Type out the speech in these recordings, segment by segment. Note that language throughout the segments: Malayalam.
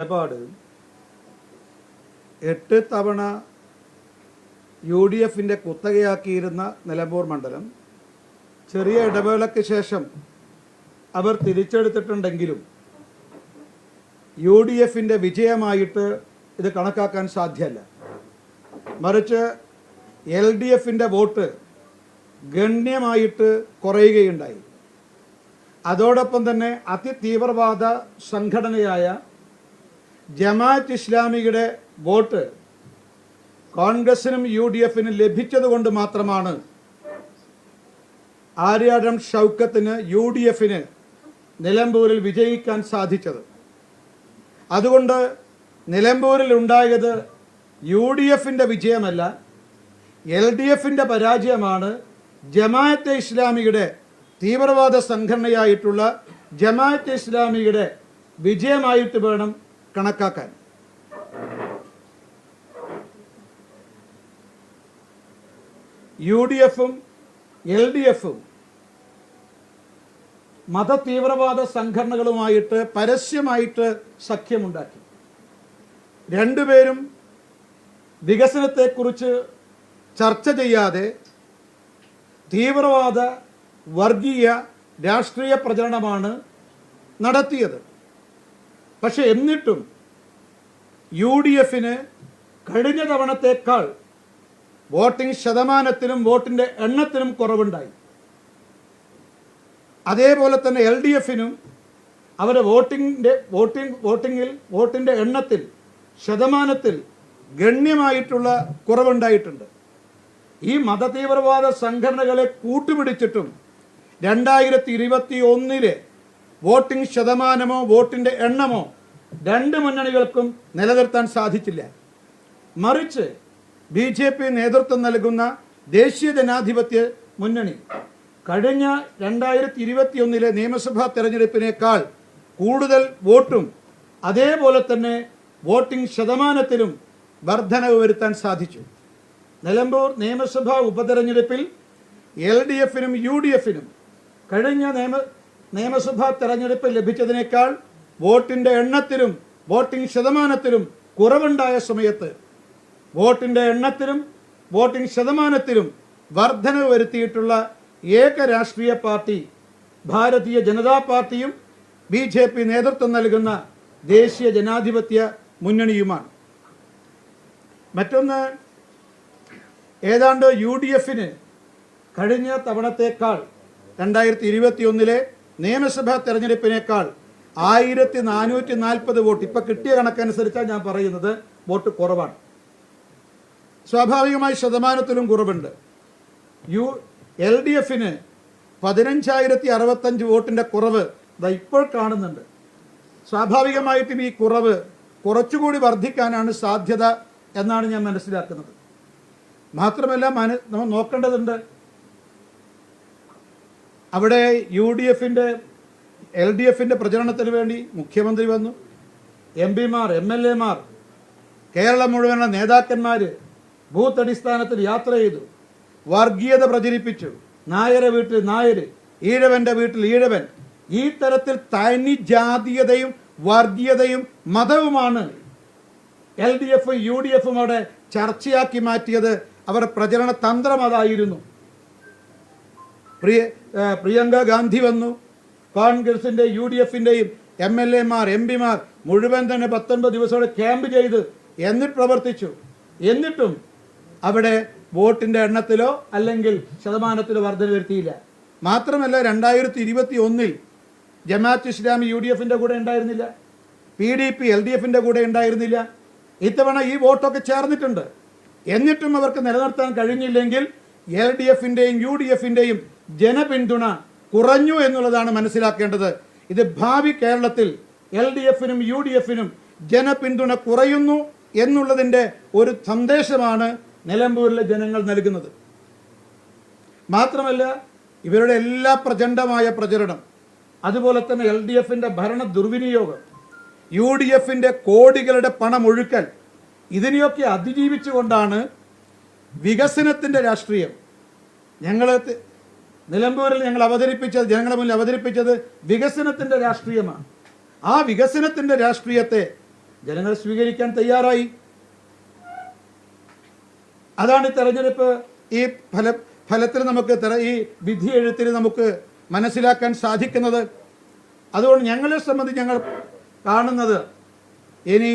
നിലപാട് 8 തവണ UDF കുത്തകയാക്കിയിരുന്ന നിലമ്പൂർ മണ്ഡലം ചെറിയ ഇടവേളയ്ക്ക് ശേഷം അവർ തിരിച്ചെടുത്തിട്ടുണ്ടെങ്കിലും UDF വിജയമായിട്ട് ഇത് കണക്കാക്കാൻ സാധ്യമല്ല. മറിച്ച് LDF വോട്ട് ഗണ്യമായിട്ട് കുറയുകയുണ്ടായി. അതോടൊപ്പം തന്നെ അതിതീവ്രവാദ സംഘടനയായ ജമാഅത്ത് ഇസ്ലാമിയുടെ വോട്ട് കോൺഗ്രസിനും UDFനും ലഭിച്ചതുകൊണ്ട് മാത്രമാണ് ആര്യാടൻ ഷൗക്കത്തിന് UDFന് നിലമ്പൂരിൽ വിജയിക്കാൻ സാധിച്ചത്. അതുകൊണ്ട് നിലമ്പൂരിൽ ഉണ്ടായത് UDFന്റെ വിജയമല്ല, LDFന്റെ പരാജയമാണ്. ജമാഅത്തെ ഇസ്ലാമിയുടെ തീവ്രവാദ സംഘടനയായിട്ടുള്ള ജമാഅത്തെ ഇസ്ലാമിയുടെ വിജയമായിട്ട് വേണം കണക്കാക്കാൻ. UDFും LDFും മത തീവ്രവാദ സംഘടനകളുമായിട്ട് പരസ്യമായിട്ട് സഖ്യമുണ്ടാക്കി. രണ്ടുപേരും വികസനത്തെക്കുറിച്ച് ചർച്ച ചെയ്യാതെ തീവ്രവാദ വർഗീയ രാഷ്ട്രീയ പ്രചരണമാണ് നടത്തിയത്. പക്ഷെ എന്നിട്ടും UDFന് കഴിഞ്ഞ തവണത്തേക്കാൾ വോട്ടിംഗ് ശതമാനത്തിലും വോട്ടിൻ്റെ എണ്ണത്തിലും കുറവുണ്ടായി. അതേപോലെ തന്നെ LDFനും അവരുടെ വോട്ടിൻ്റെ എണ്ണത്തിൽ ശതമാനത്തിൽ ഗണ്യമായിട്ടുള്ള കുറവുണ്ടായിട്ടുണ്ട്. ഈ മതതീവ്രവാദ സംഘടനകളെ കൂട്ടുപിടിച്ചിട്ടും 2021 വോട്ടിംഗ് ശതമാനമോ വോട്ടിൻ്റെ എണ്ണമോ രണ്ട് മുന്നണികൾക്കും നിലനിർത്താൻ സാധിച്ചില്ല. മറിച്ച് BJP നേതൃത്വം നൽകുന്ന ദേശീയ ജനാധിപത്യ മുന്നണി കഴിഞ്ഞ 2021 നിയമസഭാ തെരഞ്ഞെടുപ്പിനേക്കാൾ കൂടുതൽ വോട്ടും അതേപോലെ തന്നെ വോട്ടിംഗ് ശതമാനത്തിലും വർധനവ് വരുത്താൻ സാധിച്ചു. നിലമ്പൂർ നിയമസഭാ ഉപതെരഞ്ഞെടുപ്പിൽ LDFനും UDFനും കഴിഞ്ഞ നിയമസഭാ തെരഞ്ഞെടുപ്പിൽ ലഭിച്ചതിനേക്കാൾ വോട്ടിൻ്റെ എണ്ണത്തിലും വോട്ടിംഗ് ശതമാനത്തിലും കുറവുണ്ടായ സമയത്ത് വോട്ടിൻ്റെ എണ്ണത്തിലും വോട്ടിംഗ് ശതമാനത്തിലും വർധനവ് വരുത്തിയിട്ടുള്ള ഏക രാഷ്ട്രീയ പാർട്ടി ഭാരതീയ ജനതാ പാർട്ടിയും BJP നേതൃത്വം നൽകുന്ന ദേശീയ ജനാധിപത്യ മുന്നണിയുമാണ്. മറ്റൊന്ന്, ഏതാണ്ട് UDFന് കഴിഞ്ഞ തവണത്തേക്കാൾ 2021 നിയമസഭാ തെരഞ്ഞെടുപ്പിനേക്കാൾ 1440 വോട്ട്, ഇപ്പം കിട്ടിയ കണക്കനുസരിച്ചാണ് ഞാൻ പറയുന്നത്, വോട്ട് കുറവാണ്. സ്വാഭാവികമായി ശതമാനത്തിലും കുറവുണ്ട്. LDFന് 15,065 വോട്ടിൻ്റെ കുറവ് ഇപ്പോൾ കാണുന്നുണ്ട്. സ്വാഭാവികമായിട്ടും ഈ കുറവ് കുറച്ചുകൂടി വർദ്ധിക്കാനാണ് സാധ്യത എന്നാണ് ഞാൻ മനസ്സിലാക്കുന്നത്. മാത്രമല്ല നമ്മൾ നോക്കേണ്ടതുണ്ട്, അവിടെ LDFന്റെ പ്രചരണത്തിന് വേണ്ടി മുഖ്യമന്ത്രി വന്നു, MP-മാർ MLA-മാർ കേരളം മുഴുവനുള്ള നേതാക്കന്മാർ ബൂത്ത് അടിസ്ഥാനത്തിൽ യാത്ര ചെയ്തു, വർഗീയത പ്രചരിപ്പിച്ചു. നായരെ വീട്ടിൽ നായർ, ഈഴവന്റെ വീട്ടിൽ ഈഴവൻ. ഈ തരത്തിൽ തനി ജാതീയതയും വർഗീയതയും മതവുമാണ് LDFും UDFും അവിടെ ചർച്ചയാക്കി മാറ്റിയത്. അവരുടെ പ്രചരണ തന്ത്രം അതായിരുന്നു. പ്രിയങ്ക ഗാന്ധി വന്നു, കോൺഗ്രസിൻ്റെ UDFൻ്റെയും MLA-മാർ MP-മാർ മുഴുവൻ തന്നെ 19 ദിവസം ക്യാമ്പ് ചെയ്ത് എന്നിട്ട് പ്രവർത്തിച്ചു. എന്നിട്ടും അവിടെ വോട്ടിൻ്റെ എണ്ണത്തിലോ അല്ലെങ്കിൽ ശതമാനത്തിലോ വർധന വരുത്തിയില്ല. മാത്രമല്ല 2021 ജമാഅത്ത് ഇസ്ലാമി UDFൻ്റെ കൂടെ ഉണ്ടായിരുന്നില്ല, PDP LDFൻ്റെ കൂടെ ഉണ്ടായിരുന്നില്ല. ഇത്തവണ ഈ വോട്ടൊക്കെ ചേർന്നിട്ടുണ്ട്. എന്നിട്ടും അവർക്ക് നിലനിർത്താൻ കഴിഞ്ഞില്ലെങ്കിൽ LDFൻ്റെയും UDFൻ്റെയും ജനപിന്തുണ കുറഞ്ഞു എന്നുള്ളതാണ് മനസ്സിലാക്കേണ്ടത്. ഇത് ഭാവി കേരളത്തിൽ LDFനും UDFനും ജനപിന്തുണ കുറയുന്നു എന്നുള്ളതിൻ്റെ ഒരു സന്ദേശമാണ് നിലമ്പൂരിലെ ജനങ്ങൾ നൽകുന്നത്. മാത്രമല്ല ഇവരുടെ എല്ലാ പ്രചണ്ഡമായ പ്രചരണം, അതുപോലെ തന്നെ LDFൻ്റെ ഭരണ ദുർവിനിയോഗം, UDFൻ്റെ കോടികളുടെ പണമൊഴുക്കൽ, ഇതിനെയൊക്കെ അതിജീവിച്ചുകൊണ്ടാണ് വികസനത്തിൻ്റെ രാഷ്ട്രീയം നിലമ്പൂരിൽ ജനങ്ങളുടെ മുന്നിൽ അവതരിപ്പിച്ചത് വികസനത്തിൻ്റെ രാഷ്ട്രീയമാണ്. ആ വികസനത്തിൻ്റെ രാഷ്ട്രീയത്തെ ജനങ്ങൾ സ്വീകരിക്കാൻ തയ്യാറായി. അതാണ് ഈ തെരഞ്ഞെടുപ്പ് ഈ ഫലത്തിൽ നമുക്ക് ഈ വിധി എഴുത്തിൽ നമുക്ക് മനസ്സിലാക്കാൻ സാധിക്കുന്നത്. അതുകൊണ്ട് ഞങ്ങളെ സംബന്ധിച്ച് ഞങ്ങൾ കാണുന്നത് ഇനി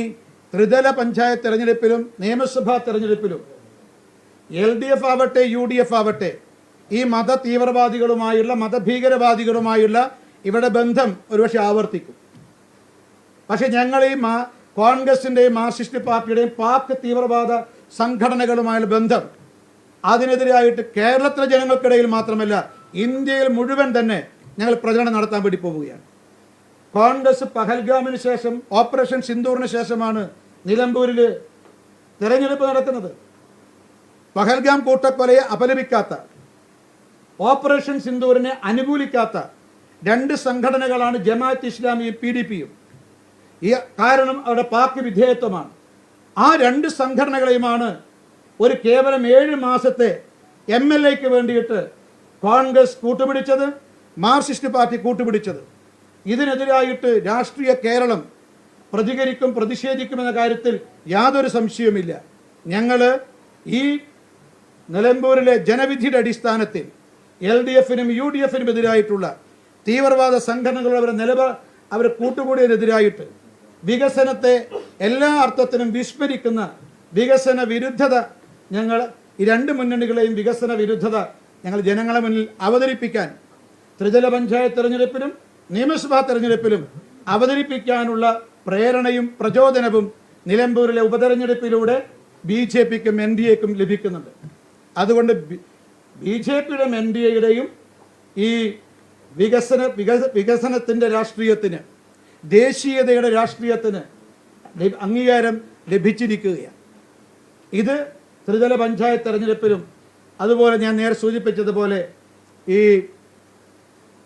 ത്രിതല പഞ്ചായത്ത് തെരഞ്ഞെടുപ്പിലും നിയമസഭാ തെരഞ്ഞെടുപ്പിലും LDF ആവട്ടെ UDF ആവട്ടെ ഈ മത തീവ്രവാദികളുമായുള്ള മതഭീകരവാദികളുമായുള്ള ഇവിടെ ബന്ധം ഒരുപക്ഷെ ആവർത്തിക്കും. പക്ഷെ ഞങ്ങൾ ഈ കോൺഗ്രസിൻ്റെയും മാർക്സിസ്റ്റ് പാർട്ടിയുടെയും പാക് തീവ്രവാദ സംഘടനകളുമായുള്ള ബന്ധം അതിനെതിരായിട്ട് കേരളത്തിലെ ജനങ്ങൾക്കിടയിൽ മാത്രമല്ല ഇന്ത്യയിൽ മുഴുവൻ തന്നെ ഞങ്ങൾ പ്രചരണം നടത്താൻ വേണ്ടി പോവുകയാണ്. കോൺഗ്രസ് പഹൽഗാമിന് ശേഷം ഓപ്പറേഷൻ സിന്ദൂറിന് ശേഷമാണ് നിലമ്പൂരിൽ തെരഞ്ഞെടുപ്പ് നടക്കുന്നത്. പഹൽഗാം കൂട്ടക്കൊലയെ അപലപിക്കാത്ത, ഓപ്പറേഷൻ സിന്ദൂറിനെ അനുകൂലിക്കാത്ത രണ്ട് സംഘടനകളാണ് ജമാഅത്ത് ഇസ്ലാമിയും PDPയും. ഈ കാരണം അവരുടെ പാക് വിധേയത്വമാണ്. ആ രണ്ട് സംഘടനകളെയുമാണ് ഒരു കേവലം 7 മാസത്തെ MLAക്ക് വേണ്ടിയിട്ട് കോൺഗ്രസ് കൂട്ടുപിടിച്ചത്, മാർക്സിസ്റ്റ് പാർട്ടി കൂട്ടുപിടിച്ചത്. ഇതിനെതിരായിട്ട് രാഷ്ട്രീയ കേരളം പ്രതികരിക്കും, പ്രതിഷേധിക്കുമെന്ന കാര്യത്തിൽ യാതൊരു സംശയവുമില്ല. ഞങ്ങൾ ഈ നിലമ്പൂരിലെ ജനവിധിയുടെ അടിസ്ഥാനത്തിൽ LDFനും UDFനും എതിരായിട്ടുള്ള തീവ്രവാദ സംഘടനകളുടെ അവർ കൂട്ടുകൂടിയതിനെതിരായിട്ട് വികസനത്തെ എല്ലാ അർത്ഥത്തിനും വിസ്മരിക്കുന്ന വികസന വിരുദ്ധത ഞങ്ങൾ ഈ രണ്ട് മുന്നണികളെയും വികസന വിരുദ്ധത ഞങ്ങൾ ജനങ്ങളെ മുന്നിൽ അവതരിപ്പിക്കാൻ ത്രിതല പഞ്ചായത്ത് തെരഞ്ഞെടുപ്പിലും നിയമസഭാ തെരഞ്ഞെടുപ്പിലും അവതരിപ്പിക്കാനുള്ള പ്രേരണയും പ്രചോദനവും നിലമ്പൂരിലെ ഉപതെരഞ്ഞെടുപ്പിലൂടെ BJPക്കും NDAക്കും ലഭിക്കുന്നുണ്ട്. അതുകൊണ്ട് BJPയുടെയും NDAയുടെയും ഈ വികസനത്തിൻ്റെ രാഷ്ട്രീയത്തിന്, ദേശീയതയുടെ രാഷ്ട്രീയത്തിന് അംഗീകാരം ലഭിച്ചിരിക്കുകയാണ്. ഇത് ത്രിതല പഞ്ചായത്ത് തെരഞ്ഞെടുപ്പിലും അതുപോലെ ഞാൻ നേരെ സൂചിപ്പിച്ചതുപോലെ ഈ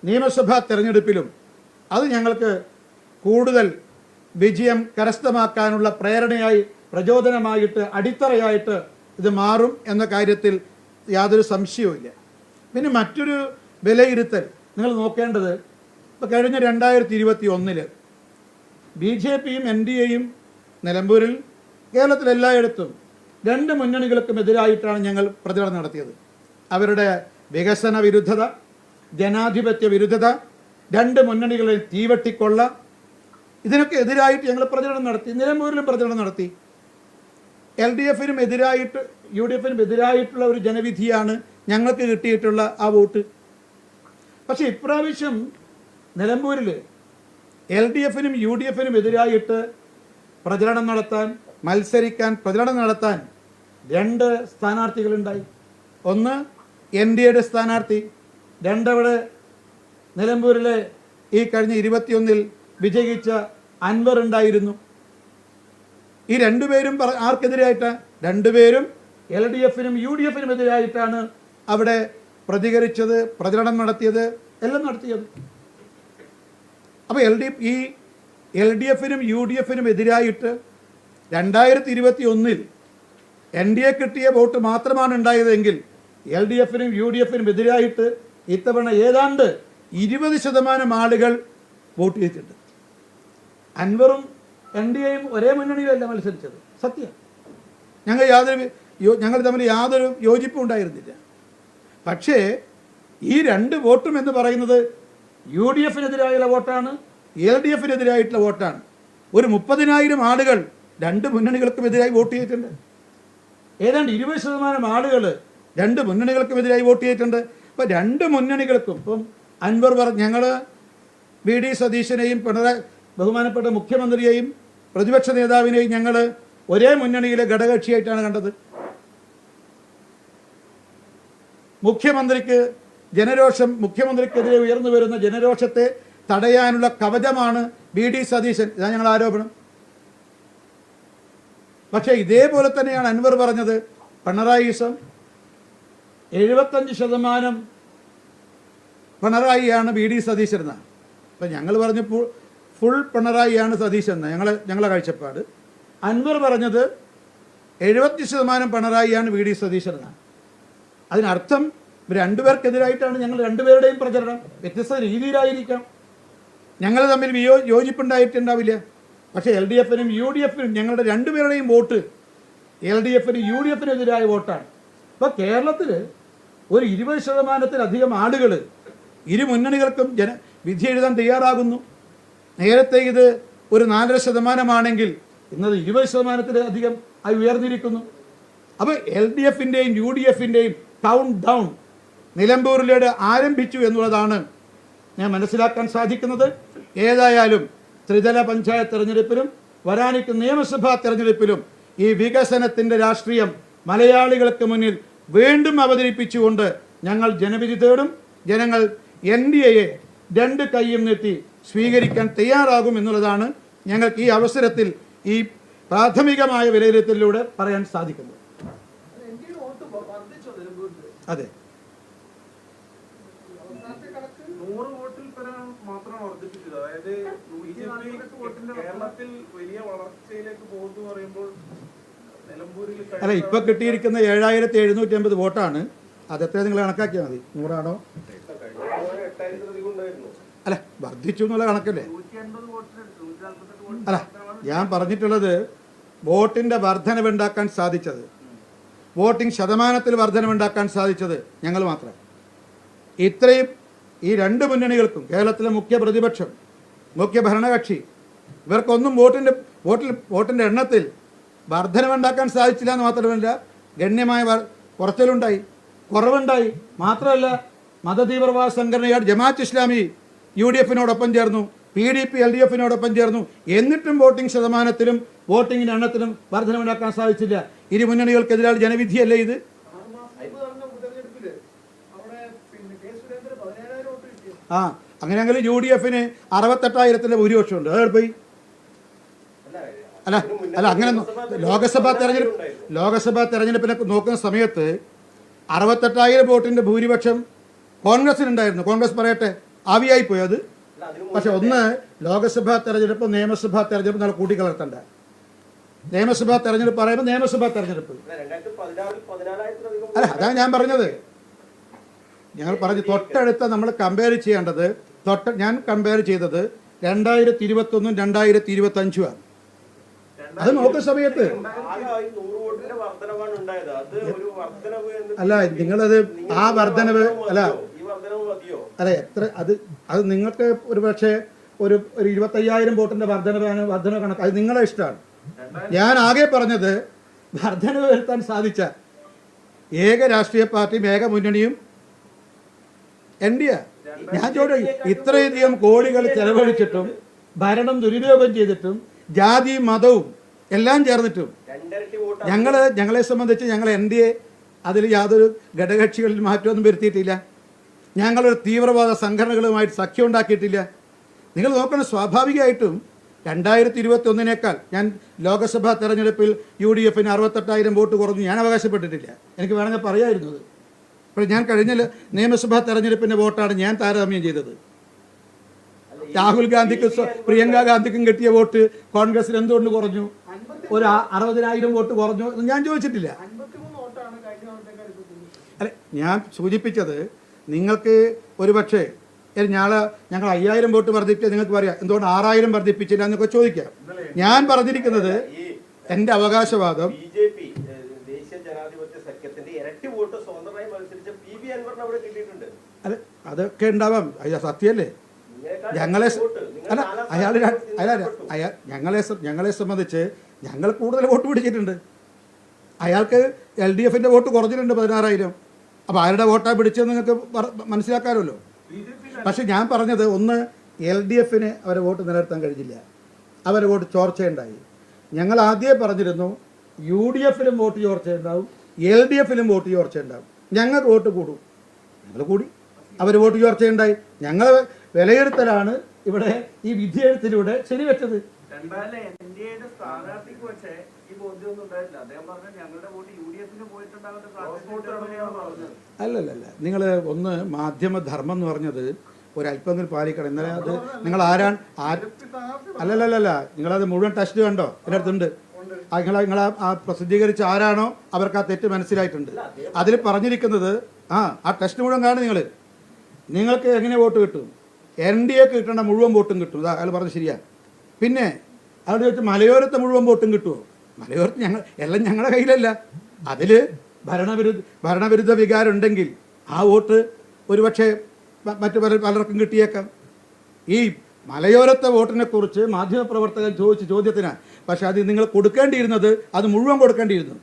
നിയമസഭാ തെരഞ്ഞെടുപ്പിലും അത് ഞങ്ങൾക്ക് കൂടുതൽ വിജയം കരസ്ഥമാക്കാനുള്ള പ്രേരണയായി, പ്രചോദനമായിട്ട്, അടിത്തറയായിട്ട് ഇത് മാറും എന്ന കാര്യത്തിൽ യാതൊരു സംശയവുമില്ല. പിന്നെ മറ്റൊരു വിലയിരുത്തൽ നിങ്ങൾ നോക്കേണ്ടത്, ഇപ്പോൾ കഴിഞ്ഞ 2021 BJPയും NDAയും നിലമ്പൂരിൽ കേരളത്തിലെല്ലായിടത്തും രണ്ട് മുന്നണികൾക്കും എതിരായിട്ടാണ് ഞങ്ങൾ പ്രചരണം നടത്തിയത്. അവരുടെ വികസന വിരുദ്ധത, ജനാധിപത്യ വിരുദ്ധത, രണ്ട് മുന്നണികളിൽ തീവട്ടിക്കൊള്ള, ഇതിനൊക്കെ എതിരായിട്ട് ഞങ്ങൾ പ്രചരണം നടത്തി. നിലമ്പൂരിലും പ്രചരണം നടത്തി. LDFനും എതിരായിട്ട് UDFനും എതിരായിട്ടുള്ള ഒരു ജനവിധിയാണ് ഞങ്ങൾക്ക് കിട്ടിയിട്ടുള്ള ആ വോട്ട്. പക്ഷേ ഇപ്രാവശ്യം നിലമ്പൂരിൽ LDFനും UDFനും എതിരായിട്ട് പ്രചരണം നടത്താൻ, മത്സരിക്കാൻ, പ്രചരണം നടത്താൻ രണ്ട് സ്ഥാനാർത്ഥികളുണ്ടായി. ഒന്ന് NDAയുടെ സ്ഥാനാർത്ഥി, രണ്ടവിടെ നിലമ്പൂരിലെ ഈ കഴിഞ്ഞ 21 വിജയിച്ച അൻവർ ഉണ്ടായിരുന്നു. ഈ രണ്ടുപേരും ആർക്കെതിരായിട്ടാണ്? രണ്ടുപേരും LDFനും UDFനും എതിരായിട്ടാണ് അവിടെ പ്രതികരിച്ചത്, പ്രചരണം നടത്തിയത്, എല്ലാം നടത്തിയത്. അപ്പോൾ LDFനും UDFനും എതിരായിട്ട് 2021 NDA കിട്ടിയ വോട്ട് മാത്രമാണ് ഉണ്ടായതെങ്കിൽ LDFനും UDFനും എതിരായിട്ട് ഇത്തവണ ഏതാണ്ട് 20% ആളുകൾ വോട്ട് ചെയ്തിട്ടുണ്ട്. അൻവറും NDAയും ഒരേ മുന്നണിയിലല്ല മത്സരിച്ചത്, സത്യം. ഞങ്ങൾ തമ്മിൽ യാതൊരു യോജിപ്പും ഉണ്ടായിരുന്നില്ല. പക്ഷേ ഈ രണ്ട് വോട്ടും എന്ന് പറയുന്നത് UDFനെതിരായുള്ള വോട്ടാണ്, LDFനെതിരായിട്ടുള്ള വോട്ടാണ്. ഒരു 30,000 ആളുകൾ രണ്ട് മുന്നണികൾക്കും എതിരായി വോട്ട് ചെയ്തിട്ടുണ്ട്. ഏതാണ്ട് 20% ആളുകൾ രണ്ട് മുന്നണികൾക്കും എതിരായി വോട്ട് ചെയ്തിട്ടുണ്ട്. അപ്പോൾ രണ്ട് മുന്നണികൾക്കും ഇപ്പം അൻവർ ഞങ്ങൾ VD സതീശനെയും ബഹുമാനപ്പെട്ട മുഖ്യമന്ത്രിയെയും പ്രതിപക്ഷ നേതാവിനെയും ഞങ്ങൾ ഒരേ മുന്നണിയിലെ ഘടകകക്ഷിയായിട്ടാണ് കണ്ടത്. മുഖ്യമന്ത്രിക്ക് ജനരോഷം, മുഖ്യമന്ത്രിക്കെതിരെ ഉയർന്നു വരുന്ന ജനരോഷത്തെ തടയാനുള്ള കവചമാണ് VD സതീശൻ. ഇതാണ് ഞങ്ങൾ ആരോപണം. പക്ഷേ ഇതേപോലെ തന്നെയാണ് അൻവർ പറഞ്ഞത്. പിണറായിസം 75% പിണറായിയാണ് VD സതീശൻ എന്നാണ്. അപ്പം ഞങ്ങൾ പറഞ്ഞപ്പോൾ ഫുൾ പിണറായിയാണ് സതീശൻ എന്ന് ഞങ്ങളെ കാഴ്ചപ്പാട്. അൻവർ പറഞ്ഞത് 70% പിണറായിയാണ് VD സതീശൻ എന്നാണ്. അതിനർത്ഥം രണ്ടുപേർക്കെതിരായിട്ടാണ് ഞങ്ങൾ രണ്ടുപേരുടെയും പ്രചരണം. വ്യത്യസ്ത രീതിയിലായിരിക്കാം, ഞങ്ങൾ തമ്മിൽ യോജിപ്പുണ്ടായിട്ടുണ്ടാവില്ല. പക്ഷേ എൽ ഡി എഫിനും യു ഡി എഫിനും ഞങ്ങളുടെ രണ്ടുപേരുടെയും വോട്ട് എൽ ഡി എഫിനും യു ഡി എഫിനും എതിരായ വോട്ടാണ്. ഇപ്പോൾ കേരളത്തിൽ ഒരു 20%-ലധികം ആളുകൾ ഇരു മുന്നണികൾക്കും വിധി എഴുതാൻ തയ്യാറാകുന്നു. നേരത്തെ ഇത് ഒരു 4% ഇന്നത് 20%-ലധികം ആയി ഉയർന്നിരിക്കുന്നു. അപ്പോൾ എൽ ഡി എഫിൻ്റെയും യു ഡി എഫിൻ്റെയും കൗണ്ട് ഡൗൺ നിലമ്പൂരിലൂടെ ആരംഭിച്ചു എന്നുള്ളതാണ് ഞാൻ മനസ്സിലാക്കാൻ സാധിക്കുന്നത്. ഏതായാലും ത്രിതല പഞ്ചായത്ത് തെരഞ്ഞെടുപ്പിലും വരാനിരിക്കുന്ന നിയമസഭാ തെരഞ്ഞെടുപ്പിലും ഈ വികസനത്തിൻ്റെ രാഷ്ട്രീയം മലയാളികൾക്ക് മുന്നിൽ വീണ്ടും അവതരിപ്പിച്ചുകൊണ്ട് ഞങ്ങൾ ജനവിധി തേടും. ജനങ്ങൾ NDAയെ രണ്ട് കൈയും നീട്ടി സ്വീകരിക്കാൻ തയ്യാറാകും എന്നുള്ളതാണ് ഞങ്ങൾക്ക് ഈ അവസരത്തിൽ ഈ പ്രാഥമികമായ വിലയിരുത്തലിലൂടെ പറയാൻ സാധിക്കുന്നത്. അതെ, 100 വോട്ടിൽ മാത്രമാണ് വർദ്ധിപ്പിച്ചത്. അതായത് കേരളത്തിൽ വലിയ വളർച്ചയിലേക്ക് പോകുന്നു പറയുമ്പോൾ നിലമ്പൂരിൽ അല്ല, ഇപ്പൊ കിട്ടിയിരിക്കുന്ന 7750 വോട്ടാണ്. അതെത്ര നിങ്ങൾ കണക്കാക്കിയാൽ മതി. 100ആണോ? അല്ല, വർദ്ധിച്ചു എന്നുള്ള കണക്കല്ലേ. അല്ല, ഞാൻ പറഞ്ഞിട്ടുള്ളത് വോട്ടിന്റെ വർധനവുണ്ടാക്കാൻ സാധിച്ചത്, വോട്ടിംഗ് ശതമാനത്തിൽ വർധനവുണ്ടാക്കാൻ സാധിച്ചത് ഞങ്ങൾ മാത്രം. ഇത്രയും ഈ രണ്ട് മുന്നണികൾക്കും, കേരളത്തിലെ മുഖ്യ പ്രതിപക്ഷം, മുഖ്യ ഭരണകക്ഷി, ഇവർക്കൊന്നും വോട്ടിൻ്റെ എണ്ണത്തിൽ വർധനവുണ്ടാക്കാൻ സാധിച്ചില്ല എന്ന് മാത്രമല്ല, ഗണ്യമായ കുറച്ചിലുണ്ടായി, കുറവുണ്ടായി. മാത്രമല്ല, മതതീവ്രവാദ സംഘടനയായ ജമാഅത്ത് ഇസ്ലാമി UDF-നോടൊപ്പം ചേർന്നു, PDP LDF-നോടൊപ്പം ചേർന്നു. എന്നിട്ടും വോട്ടിംഗ് ശതമാനത്തിലും വോട്ടിങ്ങിൻ്റെ എണ്ണത്തിലും വർധനവുണ്ടാക്കാൻ സാധിച്ചില്ല. ഇരു മുന്നണികൾക്കെതിരായ ജനവിധിയല്ലേ ഇത്? ആ, അങ്ങനെയെങ്കിൽ UDF-ന് 68,000 ഭൂരിപക്ഷമുണ്ട്. അത് പോയി. അല്ല അങ്ങനെ ലോകസഭാ തെരഞ്ഞെടുപ്പിനെ നോക്കുന്ന സമയത്ത് 68,000 വോട്ടിൻ്റെ ഭൂരിപക്ഷം കോൺഗ്രസിനുണ്ടായിരുന്നു. കോൺഗ്രസ് പറയട്ടെ, ആവിയായി പോയി അത്. പക്ഷെ ഒന്ന് ലോകസഭാ തെരഞ്ഞെടുപ്പ്, നിയമസഭാ തെരഞ്ഞെടുപ്പ് നമ്മൾ കൂട്ടിക്കലർത്തണ്ട. നിയമസഭാ തെരഞ്ഞെടുപ്പ് പറയുമ്പോൾ നിയമസഭാ തെരഞ്ഞെടുപ്പ് അല്ല, അതാണ് ഞാൻ പറഞ്ഞത്. ഞങ്ങൾ പറഞ്ഞു തൊട്ടടുത്ത നമ്മൾ കമ്പയർ ചെയ്യേണ്ടത്, ഞാൻ കമ്പയർ ചെയ്തത് 2021 2025 അത് നോക്കുന്ന സമയത്ത് അല്ല, നിങ്ങളത് ആ വർധനവ് അല്ല എത്ര അത് നിങ്ങൾക്ക് ഒരു പക്ഷേ ഒരു 25,000 വോട്ടിന്റെ വർധന കണക്ക്, അത് നിങ്ങളെ ഇഷ്ടമാണ്. ഞാൻ ആകെ പറഞ്ഞത് വർധനവ് വരുത്താൻ സാധിച്ച ഏക രാഷ്ട്രീയ പാർട്ടിയും ഏക മുന്നണിയും NDA. ഞാൻ ചോദിച്ചു, ഇത്രയധികം കോടികൾ ചെലവഴിച്ചിട്ടും ഭരണം ദുരുപയോഗം ചെയ്തിട്ടും ജാതിയും മതവും എല്ലാം ചേർന്നിട്ടും ഞങ്ങളെ സംബന്ധിച്ച് ഞങ്ങൾ NDA അതിൽ യാതൊരു ഘടകകക്ഷികളിൽ മാറ്റമൊന്നും വരുത്തിയിട്ടില്ല. ഞങ്ങളൊരു തീവ്രവാദ സംഘടനകളുമായിട്ട് സഖ്യം ഉണ്ടാക്കിയിട്ടില്ല. നിങ്ങൾ നോക്കണം, സ്വാഭാവികമായിട്ടും 2021 ഞാൻ ലോകസഭാ തെരഞ്ഞെടുപ്പിൽ UDF-ന് 68,000 വോട്ട് കുറഞ്ഞു ഞാൻ അവകാശപ്പെട്ടിട്ടില്ല. എനിക്ക് വേണമെങ്കിൽ പറയാമായിരുന്നത്. അപ്പോൾ ഞാൻ കഴിഞ്ഞ നിയമസഭാ തെരഞ്ഞെടുപ്പിൻ്റെ വോട്ടാണ് ഞാൻ താരതമ്യം ചെയ്തത്. രാഹുൽ ഗാന്ധിക്കും പ്രിയങ്ക ഗാന്ധിക്കും കിട്ടിയ വോട്ട് കോൺഗ്രസിന് എന്തുകൊണ്ട് കുറഞ്ഞു? ഒരു 60,000 വോട്ട് കുറഞ്ഞു എന്ന് ഞാൻ ചോദിച്ചിട്ടില്ല. അല്ലെ, ഞാൻ സൂചിപ്പിച്ചത് നിങ്ങൾക്ക് ഒരു പക്ഷേ ഞങ്ങൾ 5,000 വോട്ട് വർദ്ധിപ്പിച്ചാൽ നിങ്ങൾക്ക് പറയാം എന്തുകൊണ്ട് 6,000 വർദ്ധിപ്പിച്ചില്ല എന്നൊക്കെ ചോദിക്കാം. ഞാൻ പറഞ്ഞിരിക്കുന്നത് എൻ്റെ അവകാശവാദം അല്ല, അതൊക്കെ ഉണ്ടാവാം. സത്യമല്ലേ? ഞങ്ങളെ സംബന്ധിച്ച് ഞങ്ങൾ കൂടുതൽ വോട്ട് പിടിച്ചിട്ടുണ്ട്. അയാൾക്ക് LDF-ന്റെ വോട്ട് കുറഞ്ഞിട്ടുണ്ട് 16,000. അപ്പോൾ ആരുടെ വോട്ടാണ് പിടിച്ചതെന്ന് നിങ്ങൾക്ക് മനസ്സിലാക്കാമല്ലോ. പക്ഷെ ഞാൻ പറഞ്ഞത് ഒന്ന്, LDF-ന് അവരെ വോട്ട് നിലനിർത്താൻ കഴിഞ്ഞില്ല, അവരെ വോട്ട് ചോർച്ചയുണ്ടായി. ഞങ്ങൾ ആദ്യമേ പറഞ്ഞിരുന്നു UDF-ലും വോട്ട് ചോർച്ചയുണ്ടാവും, LDF-ലും വോട്ട് ചോർച്ചയുണ്ടാവും. ഞങ്ങൾക്ക് വോട്ട് കൂടും, ഞങ്ങൾ കൂടി, അവർ വോട്ട് ചോർച്ചയുണ്ടായി. ഞങ്ങൾ വിലയിരുത്തലാണ് ഇവിടെ ഈ വിധിയെഴുത്തിലൂടെ ശരിവെച്ചത്. അല്ലല്ല, നിങ്ങൾ ഒന്ന് മാധ്യമധർമ്മം എന്ന് പറഞ്ഞത് ഒരല്പമെങ്കിലും പാലിക്കണം. ഇന്നലെ അത് നിങ്ങൾ അല്ലല്ലല്ല, നിങ്ങളത് മുഴുവൻ ടെസ്റ്റ് കണ്ടോ? എൻ്റെ അടുത്തുണ്ട്. നിങ്ങൾ ആ പ്രസിദ്ധീകരിച്ച ആരാണോ അവർക്ക് ആ തെറ്റ് മനസ്സിലായിട്ടുണ്ട്. അതിൽ പറഞ്ഞിരിക്കുന്നത് ആ ടെസ്റ്റ് മുഴുവൻ കാണും. നിങ്ങൾക്ക് എങ്ങനെ വോട്ട് കിട്ടും? NDAക്ക് കിട്ടേണ്ട മുഴുവൻ വോട്ടും കിട്ടും. അയാൾ പറഞ്ഞത് ശരിയാണ്. പിന്നെ അവിടെ ചോദിച്ചാൽ മലയോരത്തെ മുഴുവൻ വോട്ടും കിട്ടുമോ? മലയോരത്ത് എല്ലാം ഞങ്ങളുടെ കയ്യിലല്ല. അതിൽ ഭരണവിരുദ്ധ വികാരം ഉണ്ടെങ്കിൽ ആ വോട്ട് ഒരുപക്ഷെ മറ്റു പലർക്കും കിട്ടിയേക്കാം. ഈ മലയോരത്തെ വോട്ടിനെ കുറിച്ച് മാധ്യമപ്രവർത്തകൻ ചോദിച്ച ചോദ്യത്തിനാണ്. പക്ഷെ അത് നിങ്ങൾ കൊടുക്കേണ്ടിയിരുന്നത് അത് മുഴുവൻ കൊടുക്കേണ്ടിയിരുന്നു.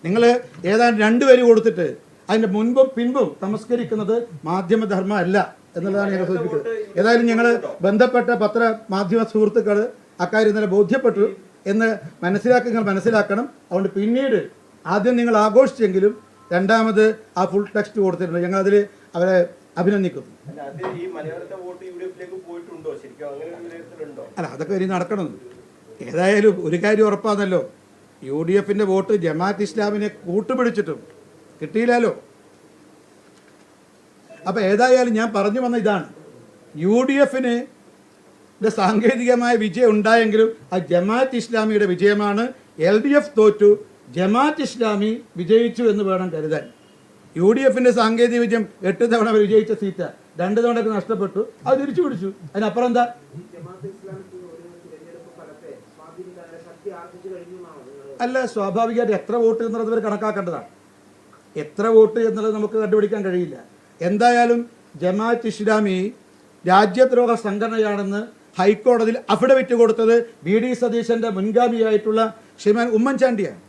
നിങ്ങൾ ഏതാണ്ട് 2 വരി കൊടുത്തിട്ട് അതിൻ്റെ മുൻപും പിൻപും തമസ്കരിക്കുന്നത് മാധ്യമധർമ്മം അല്ല എന്നുള്ളതാണ് ഞങ്ങൾ സൂചിപ്പിക്കുന്നത്. ഏതായാലും ഞങ്ങൾ ബന്ധപ്പെട്ട മാധ്യമ സുഹൃത്തുക്കൾ അക്കാര്യം ഇന്നലെ ബോധ്യപ്പെട്ടു എന്ന് നിങ്ങൾ മനസ്സിലാക്കണം. അതുകൊണ്ട് പിന്നീട് ആദ്യം നിങ്ങൾ ആഘോഷിച്ചെങ്കിലും രണ്ടാമത് ആ ഫുൾ ടെക്സ്റ്റ് കൊടുത്തിട്ടുണ്ട്. ഞങ്ങളതിൽ അവരെ അഭിനന്ദിക്കുന്നു. അല്ല, അതൊക്കെ ഇനി നടക്കണം. ഏതായാലും ഒരു കാര്യം ഉറപ്പാണല്ലോ, UDFന്റെ വോട്ട് ജമാഅത്ത് ഇസ്ലാമിനെ കൂട്ടുപിടിച്ചിട്ടും കിട്ടിയില്ലല്ലോ. അപ്പം ഏതായാലും ഞാൻ പറഞ്ഞു വന്ന ഇതാണ്, UDFന് സാങ്കേതികമായ വിജയം ഉണ്ടായെങ്കിലും അത് ജമാഅത്ത് ഇസ്ലാമിയുടെ വിജയമാണ്. LDF തോറ്റു, ജമാഅത്ത് ഇസ്ലാമി വിജയിച്ചു എന്ന് വേണം കരുതാൻ. UDFന്റെ സാങ്കേതിക വിജയം 8 തവണ വിജയിച്ച സീറ്റ് 2 തവണയൊക്കെ നഷ്ടപ്പെട്ടു, അത് തിരിച്ചു പിടിച്ചു. അതിനപ്പുറം എന്താ? അല്ല, സ്വാഭാവികമായിട്ട് എത്ര വോട്ട് എന്നുള്ളത് ഇവർ കണക്കാക്കേണ്ടതാണ്. എത്ര വോട്ട് എന്നുള്ളത് നമുക്ക് കണ്ടുപിടിക്കാൻ കഴിയില്ല. എന്തായാലും ജമാഅത്ത് ഇസ്ലാമി രാജ്യദ്രോഹ സംഘടനയാണെന്ന് ഹൈക്കോടതിയിൽ അഫിഡവിറ്റ് കൊടുത്തത് VD സതീശന്റെ മുൻഗാമിയായിട്ടുള്ള ശ്രീമാൻ ഉമ്മൻചാണ്ടിയാണ്.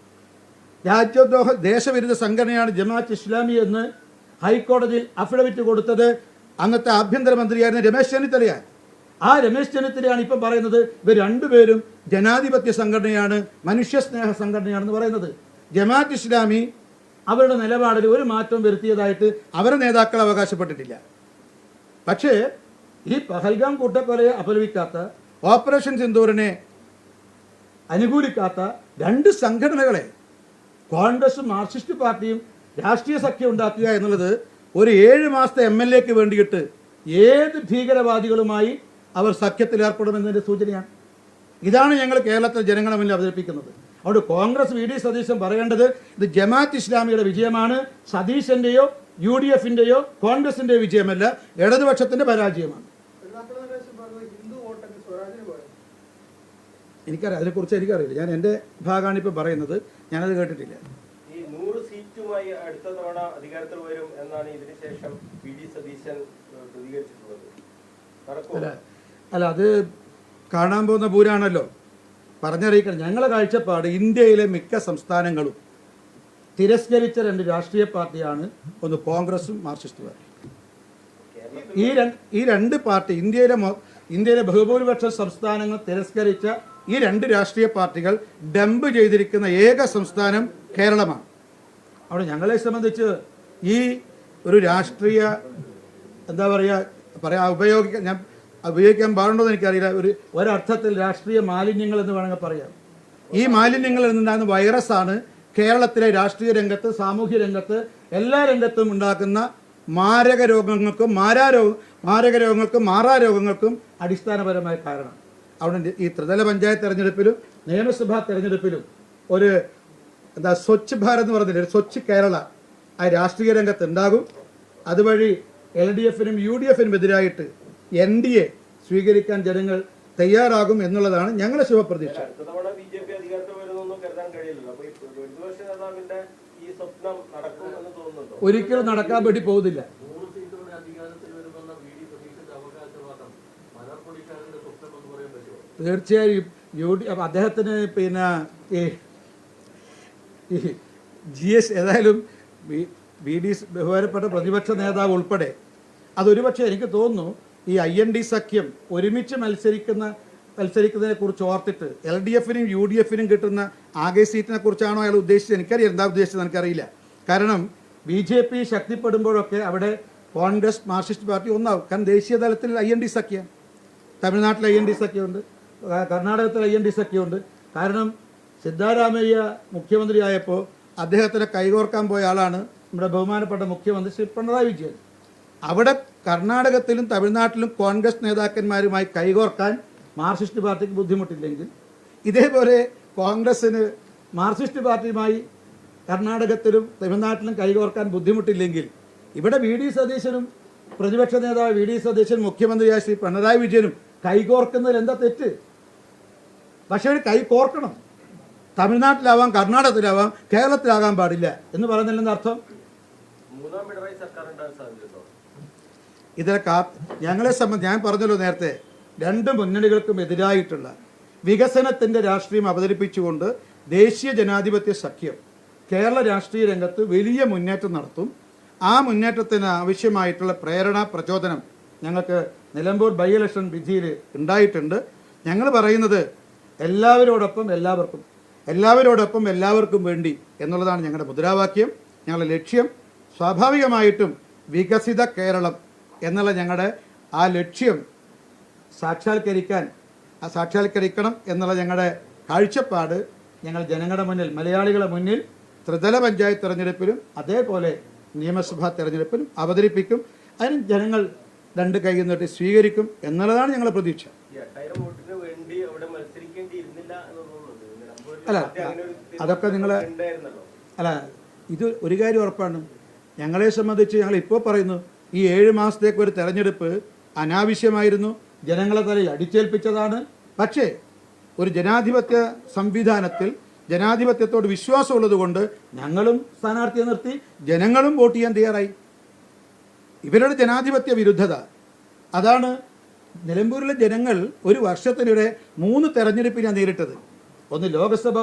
രാജ്യദ്രോഹ ദേശവിരുദ്ധ സംഘടനയാണ് ജമാഅത്ത് ഇസ്ലാമി എന്ന് ഹൈക്കോടതിയിൽ അഫിഡവിറ്റ് കൊടുത്തത് അന്നത്തെ ആഭ്യന്തരമന്ത്രിയായിരുന്ന രമേശ് ചെന്നിത്തലയാണ്. ആ രമേശ് ചെന്നിത്തലയാണ് ഇപ്പം പറയുന്നത് ഇവർ രണ്ടുപേരും ജനാധിപത്യ സംഘടനയാണ്, മനുഷ്യസ്നേഹ സംഘടനയാണെന്ന് പറയുന്നത്. ജമാഅത്ത് ഇസ്ലാമി അവരുടെ നിലപാടിൽ ഒരു മാറ്റം വരുത്തിയതായിട്ട് അവരുടെ നേതാക്കൾ അവകാശപ്പെട്ടിട്ടില്ല. പക്ഷേ ഈ പഹൽഗാം കൂട്ടക്കൊലയെ അപലപിക്കാത്ത, ഓപ്പറേഷൻ സിന്ദൂറിനെ അനുകൂലിക്കാത്ത 2 സംഘടനകളെ കോൺഗ്രസും മാർക്സിസ്റ്റ് പാർട്ടിയും രാഷ്ട്രീയ സഖ്യം ഉണ്ടാക്കുക എന്നുള്ളത് ഒരു 7 മാസത്തെ MLAക്ക് വേണ്ടിയിട്ട് ഏത് ഭീകരവാദികളുമായി അവർ സഖ്യത്തിൽ ഏർപ്പെടുമെന്നതിൻ്റെ സൂചനയാണ്. ഇതാണ് ഞങ്ങൾ കേരളത്തിലെ ജനങ്ങളെ മുന്നിൽ അവതരിപ്പിക്കുന്നത്. അതുകൊണ്ട് കോൺഗ്രസ് VD സതീശൻ പറയേണ്ടത് ഇത് ജമാഅത്ത് ഇസ്ലാമിയുടെ വിജയമാണ്, സതീശന്റെയോ UDFന്റെയോ കോൺഗ്രസിന്റെയോ വിജയമല്ല, ഇടതുപക്ഷത്തിന്റെ പരാജയമാണ്. എനിക്കറിയാം, അതിനെക്കുറിച്ച് എനിക്കറിയില്ല. ഞാൻ എൻ്റെ ഭാഗമാണ് ഇപ്പോൾ പറയുന്നത്, ഞാനത് കേട്ടിട്ടില്ല. ഈ 100 സീറ്റുമായി അടുത്ത തവണ അധികാരത്തിൽ വരും എന്നാണ് ഇതിന് ശേഷം VD സതീശൻ പ്രതികരിച്ചിട്ടുള്ളത്. അല്ല, അത് കാണാൻ പോകുന്ന പൂരാണല്ലോ, പറഞ്ഞറിയിക്കണം. ഞങ്ങളുടെ കാഴ്ചപ്പാട് ഇന്ത്യയിലെ മിക്ക സംസ്ഥാനങ്ങളും തിരസ്കരിച്ച 2 രാഷ്ട്രീയ പാർട്ടിയാണ്, ഒന്ന് കോൺഗ്രസും മാർക്സിസ്റ്റ് പാർട്ടി. ഈ 2 പാർട്ടി ഇന്ത്യയിലെ ബഹുഭൂരിപക്ഷ സംസ്ഥാനങ്ങൾ തിരസ്കരിച്ച ഈ 2 രാഷ്ട്രീയ പാർട്ടികൾ ഡംപ് ചെയ്തിരിക്കുന്ന ഏക സംസ്ഥാനം കേരളമാണ്. അവിടെ ഞങ്ങളെ സംബന്ധിച്ച് ഈ ഒരു രാഷ്ട്രീയ എന്താ പറയുക ഞാൻ ഉപയോഗിക്കാൻ പാടുണ്ടോ എന്ന് എനിക്കറിയില്ല, ഒരർത്ഥത്തിൽ രാഷ്ട്രീയ മാലിന്യങ്ങൾ എന്ന് വേണമെങ്കിൽ പറയാം. ഈ മാലിന്യങ്ങളിൽ നിന്നുണ്ടാകുന്ന വൈറസാണ് കേരളത്തിലെ രാഷ്ട്രീയ രംഗത്ത്, സാമൂഹ്യ രംഗത്ത്, എല്ലാ രംഗത്തും ഉണ്ടാക്കുന്ന മാരക രോഗങ്ങൾക്കും മാറാരോഗങ്ങൾക്കും അടിസ്ഥാനപരമായ കാരണം. അവിടെ ഈ ത്രിതല പഞ്ചായത്ത് തെരഞ്ഞെടുപ്പിലും നിയമസഭാ തെരഞ്ഞെടുപ്പിലും ഒരു സ്വച്ഛ് ഭാരത് എന്ന് പറഞ്ഞില്ല, ഒരു സ്വച്ഛ് കേരള ആ രാഷ്ട്രീയ രംഗത്ത് ഉണ്ടാകും. അതുവഴി LDFനും UDFനും എതിരായിട്ട് NDA സ്വീകരിക്കാൻ ജനങ്ങൾ തയ്യാറാകും എന്നുള്ളതാണ് ഞങ്ങളുടെ ശുഭപ്രതീക്ഷ. ഒരിക്കലും നടക്കാൻ വേണ്ടി പോകുന്നില്ല. തീർച്ചയായും അദ്ദേഹത്തിന് ഈ GS ഏതായാലും VD ബഹുമാനപ്പെട്ട പ്രതിപക്ഷ നേതാവ് ഉൾപ്പെടെ അതൊരുപക്ഷെ എനിക്ക് തോന്നുന്നു ഈ IND സഖ്യം ഒരുമിച്ച് മത്സരിക്കുന്നതിനെ കുറിച്ച് ഓർത്തിട്ട് LDFനും UDFനും കിട്ടുന്ന ആകെ സീറ്റിനെ കുറിച്ചാണോ അയാൾ ഉദ്ദേശിച്ചത്? എനിക്കറിയാം എന്താ ഉദ്ദേശിച്ചത്, എനിക്കറിയില്ല. കാരണം BJP ശക്തിപ്പെടുമ്പോഴൊക്കെ അവിടെ കോൺഗ്രസ് മാർക്സിസ്റ്റ് പാർട്ടി ഒന്നാവും. കാരണം ദേശീയ തലത്തിൽ IND സഖ്യം, തമിഴ്നാട്ടിൽ IND സഖ്യമുണ്ട്, കർണാടകത്തിൽ IND സഖ്യമുണ്ട്. കാരണം സിദ്ധാരാമയ്യ മുഖ്യമന്ത്രിയായപ്പോൾ അദ്ദേഹത്തിന് കൈകോർക്കാൻ പോയ ആളാണ് നമ്മുടെ ബഹുമാനപ്പെട്ട മുഖ്യമന്ത്രി ശ്രീ പിണറായി വിജയൻ. അവിടെ കർണാടകത്തിലും തമിഴ്നാട്ടിലും കോൺഗ്രസ് നേതാക്കന്മാരുമായി കൈകോർക്കാൻ മാർക്സിസ്റ്റ് പാർട്ടിക്ക് ബുദ്ധിമുട്ടില്ലെങ്കിൽ, ഇതേപോലെ കോൺഗ്രസ്സിന് മാർക്സിസ്റ്റ് പാർട്ടിയുമായി കർണാടകത്തിലും തമിഴ്നാട്ടിലും കൈകോർക്കാൻ ബുദ്ധിമുട്ടില്ലെങ്കിൽ ഇവിടെ VD സതീശനും പ്രതിപക്ഷ നേതാവ് VD സതീശൻ മുഖ്യമന്ത്രിയായ ശ്രീ പിണറായി വിജയനും കൈകോർക്കുന്നതിൽ എന്താ തെറ്റ്? പക്ഷേ ഒരു കൈ കോർക്കണം. തമിഴ്നാട്ടിലാവാം, കർണാടകത്തിലാവാം, കേരളത്തിലാകാൻ പാടില്ല എന്ന് പറയുന്നില്ലെന്ന് അർത്ഥം. മൂന്നാം പിണറായി സർക്കാർ ഉണ്ടാകാൻ സാധ്യതയുണ്ടോ? ഇതിലെ ഞങ്ങളെ സംബന്ധിച്ച് ഞാൻ പറഞ്ഞല്ലോ നേരത്തെ, രണ്ട് മുന്നണികൾക്കും എതിരായിട്ടുള്ള വികസനത്തിൻ്റെ രാഷ്ട്രീയം അവതരിപ്പിച്ചുകൊണ്ട് ദേശീയ ജനാധിപത്യ സഖ്യം കേരള രാഷ്ട്രീയ രംഗത്ത് വലിയ മുന്നേറ്റം നടത്തും. ആ മുന്നേറ്റത്തിന് ആവശ്യമായിട്ടുള്ള പ്രേരണ പ്രചോദനം ഞങ്ങൾക്ക് നിലമ്പൂർ ബൈ ഇലക്ഷൻ വിധിയിൽ ഉണ്ടായിട്ടുണ്ട്. ഞങ്ങൾ പറയുന്നത് എല്ലാവരോടൊപ്പം എല്ലാവർക്കും, എല്ലാവരോടൊപ്പം എല്ലാവർക്കും വേണ്ടി എന്നുള്ളതാണ് ഞങ്ങളുടെ മുദ്രാവാക്യം, ഞങ്ങളുടെ ലക്ഷ്യം. സ്വാഭാവികമായിട്ടും വികസിത കേരളം എന്നുള്ള ഞങ്ങളുടെ ആ ലക്ഷ്യം സാക്ഷാത്കരിക്കണം എന്നുള്ള ഞങ്ങളുടെ കാഴ്ചപ്പാട് ഞങ്ങൾ ജനങ്ങളുടെ മുന്നിൽ, മലയാളികളുടെ മുന്നിൽ ത്രിതല പഞ്ചായത്ത് തെരഞ്ഞെടുപ്പിലും അതേപോലെ നിയമസഭാ തെരഞ്ഞെടുപ്പിലും അവതരിപ്പിക്കും. അതിന് ജനങ്ങൾ രണ്ട് കൈ നീട്ടി സ്വീകരിക്കും എന്നുള്ളതാണ് ഞങ്ങളുടെ പ്രതീക്ഷ. അല്ല, അതൊക്കെ നിങ്ങൾ അല്ല, ഇത് ഒരു കാര്യം ഉറപ്പാണ്. ഞങ്ങളെ സംബന്ധിച്ച് ഞങ്ങൾ ഇപ്പോൾ പറയുന്നു, ഈ 7 മാസത്തേക്ക് ഒരു തെരഞ്ഞെടുപ്പ് അനാവശ്യമായിരുന്നു, ജനങ്ങളെ തലയിൽ അടിച്ചേൽപ്പിച്ചതാണ്. പക്ഷേ ഒരു ജനാധിപത്യ സംവിധാനത്തിൽ ജനാധിപത്യത്തോട് വിശ്വാസമുള്ളത് കൊണ്ട് ഞങ്ങളും സ്ഥാനാർത്ഥിയെ നിർത്തി, ജനങ്ങളും വോട്ട് ചെയ്യാൻ തയ്യാറായി. ഇവരുടെ ജനാധിപത്യ വിരുദ്ധത അതാണ്. നിലമ്പൂരിലെ ജനങ്ങൾ ഒരു വർഷത്തിനിടെ 3 തെരഞ്ഞെടുപ്പിനാണ് നേരിട്ടത്. ഒന്ന് ലോക്സഭാ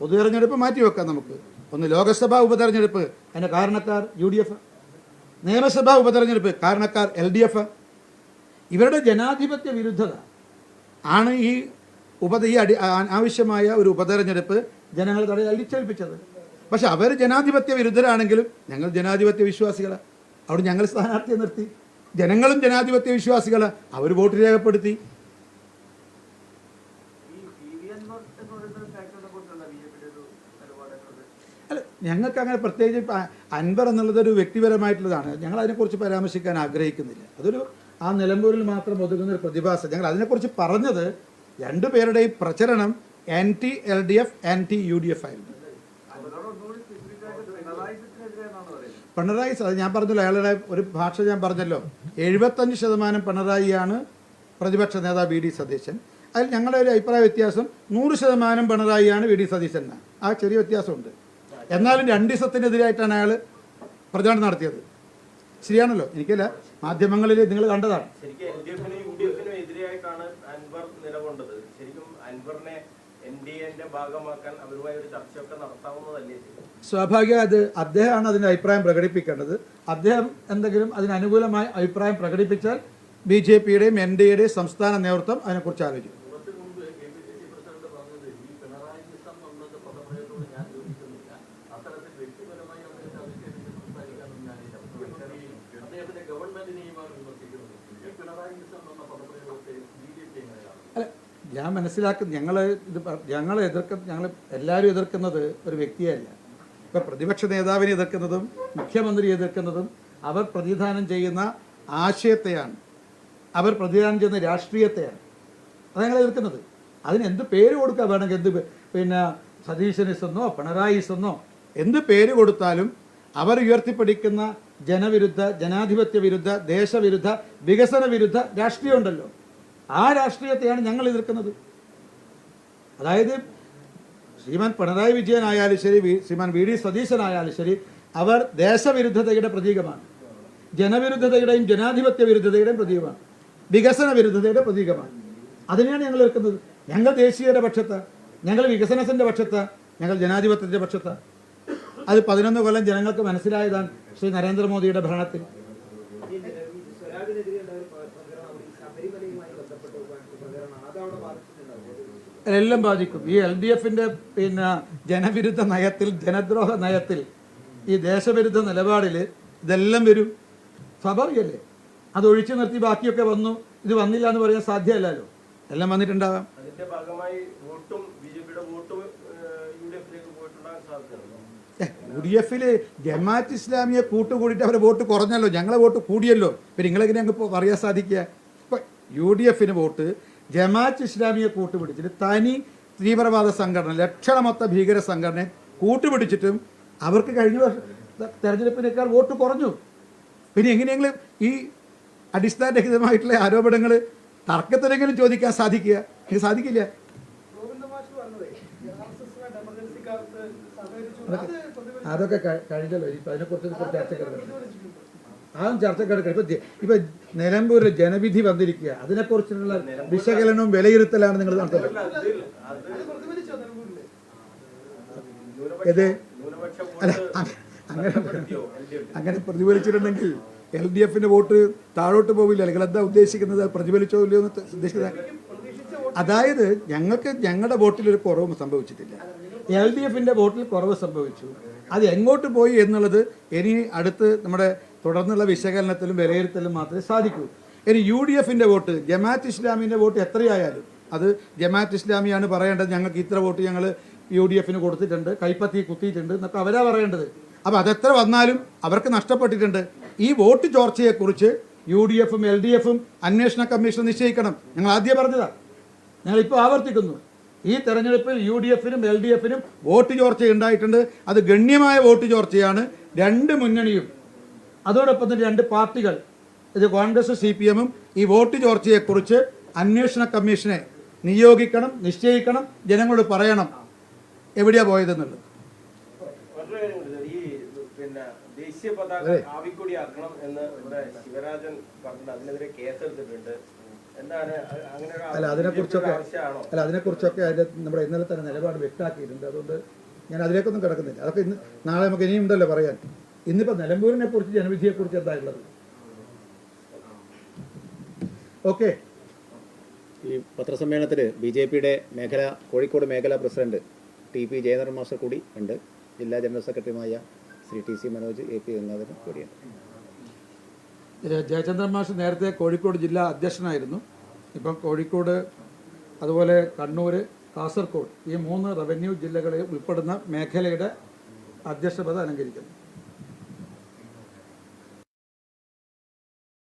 പൊതു തെരഞ്ഞെടുപ്പ് മാറ്റിവെക്കാം നമുക്ക്. ഒന്ന് ലോക്സഭാ ഉപതെരഞ്ഞെടുപ്പ്, അതിൻ്റെ കാരണക്കാർ UDF. നിയമസഭാ ഉപതെരഞ്ഞെടുപ്പ്, കാരണക്കാർ LDF. ഇവരുടെ ജനാധിപത്യ വിരുദ്ധത ആണ് ഈ ആവശ്യമായ ഒരു ഉപതെരഞ്ഞെടുപ്പ് ജനങ്ങൾ തടയിൽ അടിച്ചേൽപ്പിച്ചത്. പക്ഷെ അവർ ജനാധിപത്യ വിരുദ്ധരാണെങ്കിലും ഞങ്ങൾ ജനാധിപത്യ വിശ്വാസികളാണ്. അവിടെ ഞങ്ങൾ സ്ഥാനാർത്ഥിയെ നിർത്തി, ജനങ്ങളും ജനാധിപത്യ വിശ്വാസികളാണ്, അവർ വോട്ട് രേഖപ്പെടുത്തി. അല്ല, ഞങ്ങൾക്ക് അങ്ങനെ പ്രത്യേകിച്ച് അൻവർ എന്നുള്ളത് ഒരു വ്യക്തിപരമായിട്ടുള്ളതാണ്. ഞങ്ങൾ അതിനെക്കുറിച്ച് പരാമർശിക്കാൻ ആഗ്രഹിക്കുന്നില്ല. അതൊരു ആ നിലമ്പൂരിൽ മാത്രം ഒതുങ്ങുന്ന ഒരു പ്രതിഭാസം. ഞങ്ങൾ അതിനെക്കുറിച്ച് പറഞ്ഞത് രണ്ടുപേരുടെയും പ്രചരണം ആൻറ്റി LDF ആൻറ്റി UDF ആയിരുന്നു. പിണറായി, അത് ഞാൻ പറഞ്ഞല്ലോ, അയാളുടെ ഒരു ഭാഷ ഞാൻ പറഞ്ഞല്ലോ, 75% പിണറായിയാണ് പ്രതിപക്ഷ നേതാവ് VD സതീശൻ. അതിൽ ഞങ്ങളുടെ ഒരു അഭിപ്രായ വ്യത്യാസം 100% പിണറായിയാണ് VD സതീശൻ. ആ ചെറിയ വ്യത്യാസമുണ്ട്. എന്നാലും 2 ദിവസത്തിനെതിരായിട്ടാണ് അയാൾ പ്രചാരണം നടത്തിയത്. ശരിയാണല്ലോ, എനിക്കല്ല, മാധ്യമങ്ങളിൽ നിങ്ങൾ കണ്ടതാണ്. സ്വാഭാവിക അത് അദ്ദേഹമാണ് അതിൻ്റെ അഭിപ്രായം പ്രകടിപ്പിക്കേണ്ടത്. അദ്ദേഹം എന്തെങ്കിലും അതിനനുകൂലമായ അഭിപ്രായം പ്രകടിപ്പിച്ചാൽ BJPയുടെയും NDAയുടെയും സംസ്ഥാന നേതൃത്വം അതിനെക്കുറിച്ച് ആലോചിക്കും. അല്ല, ഞാൻ മനസ്സിലാക്കുന്ന ഞങ്ങൾ എല്ലാവരും എതിർക്കുന്നത് ഒരു വ്യക്തിയല്ല. ഇപ്പം പ്രതിപക്ഷ നേതാവിനെ എതിർക്കുന്നതും മുഖ്യമന്ത്രി എതിർക്കുന്നതും അവർ പ്രതിദാനം ചെയ്യുന്ന ആശയത്തെയാണ്, അവർ പ്രതിദാനം ചെയ്യുന്ന രാഷ്ട്രീയത്തെയാണ്. അത് ഞങ്ങൾ എതിർക്കുന്നത്. അതിന് എന്ത് പേര് കൊടുക്കാൻ വേണമെങ്കിൽ, പിന്നെ സതീശനിസെന്നോ പിണറായിസെന്നോ എന്ത് പേര് കൊടുത്താലും അവർ ഉയർത്തിപ്പിടിക്കുന്ന ജനവിരുദ്ധ, ജനാധിപത്യ വിരുദ്ധ, ദേശവിരുദ്ധ, വികസന വിരുദ്ധ രാഷ്ട്രീയമുണ്ടല്ലോ, ആ രാഷ്ട്രീയത്തെയാണ് ഞങ്ങൾ എതിർക്കുന്നത്. അതായത് ശ്രീമാൻ പിണറായി വിജയൻ ആയാലും ശരി, ശ്രീമാൻ VD സതീശനായാലും ശരി, അവർ ദേശവിരുദ്ധതയുടെ പ്രതീകമാണ്, ജനവിരുദ്ധതയുടെയും ജനാധിപത്യ വിരുദ്ധതയുടെയും പ്രതീകമാണ്, വികസന വിരുദ്ധതയുടെ പ്രതീകമാണ്. അതിനെയാണ് ഞങ്ങൾ എതിർക്കുന്നത്. ഞങ്ങൾ ദേശീയയുടെ പക്ഷത്ത്, ഞങ്ങൾ വികസനത്തിൻ്റെ പക്ഷത്ത്, ഞങ്ങൾ ജനാധിപത്യത്തിൻ്റെ പക്ഷത്ത്. അത് 11 കൊല്ലം ജനങ്ങൾക്ക് മനസ്സിലായതാണ് ശ്രീ നരേന്ദ്രമോദിയുടെ ഭരണത്തിൽ. എല്ലാം ബാധിക്കും. ഈ LDFന്റെ പിന്നെ ജനവിരുദ്ധ നയത്തിൽ, ജനദ്രോഹ നയത്തിൽ, ഈ ദേശവിരുദ്ധ നിലപാടിൽ ഇതെല്ലാം വരും. സ്വാഭാവികമല്ലേ? അത് ഒഴിച്ചു നിർത്തി ബാക്കിയൊക്കെ വന്നു, ഇത് വന്നില്ല എന്ന് പറയാൻ സാധ്യമല്ലല്ലോ. എല്ലാം വന്നിട്ടുണ്ടാകാം. UDF ജമാഅത്ത് ഇസ്ലാമിയെ കൂട്ടുകൂടിയിട്ട് അവരെ വോട്ട് കുറഞ്ഞല്ലോ, ഞങ്ങളെ വോട്ട് കൂടിയല്ലോ. പിന്നെ നിങ്ങളെങ്ങനെ അങ്ങ് പറയാൻ സാധിക്കുക? ഇപ്പം UDF വോട്ട് ജമാഅത്ത് ഇസ്ലാമിയെ കൂട്ടുപിടിച്ചിട്ട് തനി തീവ്രവാദ സംഘടന, ലക്ഷണമൊത്ത ഭീകര സംഘടനയെ കൂട്ടുപിടിച്ചിട്ടും അവർക്ക് കഴിഞ്ഞ തെരഞ്ഞെടുപ്പിനേക്കാൾ വോട്ട് കുറഞ്ഞു. പിന്നെ എങ്ങനെയെങ്കിലും ഈ അടിസ്ഥാനരഹിതമായിട്ടുള്ള ആരോപണങ്ങൾ തർക്കത്തിനെങ്കിലും ചോദിക്കാൻ സാധിക്കുക? സാധിക്കില്ല. എമർജൻസി കാലത്ത് സഹകരിച്ചു. അതൊക്കെ കഴിഞ്ഞല്ലോ. ഇപ്പം അതിനെക്കുറിച്ച് ചർച്ചക്കെടുക്കണം, അതും ചർച്ചക്കെടുക്കണം. ഇപ്പം നിലമ്പൂരിൽ ജനവിധി വന്നിരിക്കുക, അതിനെക്കുറിച്ചുള്ള വിശകലനവും വിലയിരുത്തലാണ് നിങ്ങൾ നടത്തുന്നത്. ഇത് അങ്ങനെ പ്രതിഫലിച്ചിട്ടുണ്ടെങ്കിൽ LDF-ന്റെ വോട്ട് താഴോട്ട് പോവില്ല. അല്ലെങ്കിൽ എന്താ ഉദ്ദേശിക്കുന്നത്? പ്രതിഫലിച്ചോ ഇല്ലയോ എന്ന് ഉദ്ദേശിക്കുന്നത്? അതായത് ഞങ്ങളുടെ വോട്ടിൽ ഒരു കുറവ് സംഭവിച്ചിട്ടില്ല, LDF-ന്റെ വോട്ടിൽ കുറവ് സംഭവിച്ചു. അത് എങ്ങോട്ട് പോയി എന്നുള്ളത് ഇനി അടുത്ത് നമ്മുടെ തുടർന്നുള്ള വിശകലനത്തിലും വിലയിരുത്തലും മാത്രമേ സാധിക്കൂ. ഇനി UDF-ന്റെ വോട്ട്, ജമാഅത്ത് ഇസ്ലാമിൻ്റെ വോട്ട് എത്രയായാലും അത് ജമാഅത്ത് ഇസ്ലാമിയാണ് പറയേണ്ടത്. ഞങ്ങൾക്ക് ഇത്ര വോട്ട് ഞങ്ങൾ UDF-ന് കൊടുത്തിട്ടുണ്ട്, കൈപ്പത്തി കുത്തിയിട്ടുണ്ട് എന്നൊക്കെ അവരാ പറയേണ്ടത്. അപ്പോൾ അതെത്ര വന്നാലും അവർക്ക് നഷ്ടപ്പെട്ടിട്ടുണ്ട്. ഈ വോട്ട് ചോർച്ചയെക്കുറിച്ച് UDF-ഉം LDF-ഉം അന്വേഷണ കമ്മീഷൻ നിശ്ചയിക്കണം. ഞങ്ങൾ ആദ്യം പറഞ്ഞതാണ്, ഞങ്ങളിപ്പോൾ ആവർത്തിക്കുന്നു. ഈ തെരഞ്ഞെടുപ്പിൽ UDF-നും LDF-നും വോട്ട് ചോർച്ച ഉണ്ടായിട്ടുണ്ട്. അത് ഗണ്യമായ വോട്ട് ചോർച്ചയാണ്. രണ്ട് മുന്നണിയും അതോടൊപ്പം തന്നെ രണ്ട് പാർട്ടികൾ, ഇത് കോൺഗ്രസ് CPM-ഉം ഈ വോട്ട് ചോർച്ചയെക്കുറിച്ച് അന്വേഷണ കമ്മീഷനെ നിയോഗിക്കണം, നിശ്ചയിക്കണം, ജനങ്ങളോട് പറയണം എവിടെയാണ് പോയതെന്നുള്ളത്. ഈ പിന്നെ ദേശീയ പതാക ആവിക്കൊടിയാക്കണം എന്ന് ഇവിടെ ശിവരാജൻ പറഞ്ഞിട്ട് അതിനെതിരെ കേസെടുത്തിട്ടുണ്ട്. എന്താണ് അങ്ങനെ? അല്ല അതിനെക്കുറിച്ചൊക്കെ അതിൻ്റെ നമ്മുടെ ഇന്നലെ തന്നെ നിലപാട് വ്യക്തമാക്കിയിട്ടുണ്ട്. അതുകൊണ്ട് ഞാൻ അതിലേക്കൊന്നും കിടക്കുന്നില്ല. അതൊക്കെ ഇന്ന് നാളെ നമുക്ക് ഇനിയും ഉണ്ടല്ലോ പറയാൻ. ഇന്നിപ്പോൾ നിലമ്പൂരിനെ കുറിച്ച്, ജനവിധിയെക്കുറിച്ച് എന്താ ഉള്ളത്? ഓക്കെ. ഈ പത്രസമ്മേളനത്തിൽ BJP-യുടെ കോഴിക്കോട് മേഖലാ പ്രസിഡന്റ് TP ജയനന്ദൻ മാസ്റ്റർ കൂടി ഉണ്ട്. ജില്ലാ ജനറൽ സെക്രട്ടറിയുമായ ശ്രീ TC മനോജ്, AP ഗംഗാധരൻ കൂടിയുണ്ട്. ജയചന്ദ്രൻ മാഷ് നേരത്തെ കോഴിക്കോട് ജില്ലാ അധ്യക്ഷനായിരുന്നു. ഇപ്പം കോഴിക്കോട്, അതുപോലെ കണ്ണൂർ, കാസർഗോഡ് ഈ 3 റവന്യൂ ജില്ലകളെ ഉൾപ്പെടുന്ന മേഖലയുടെ അധ്യക്ഷ പദം അലങ്കരിക്കുന്നു.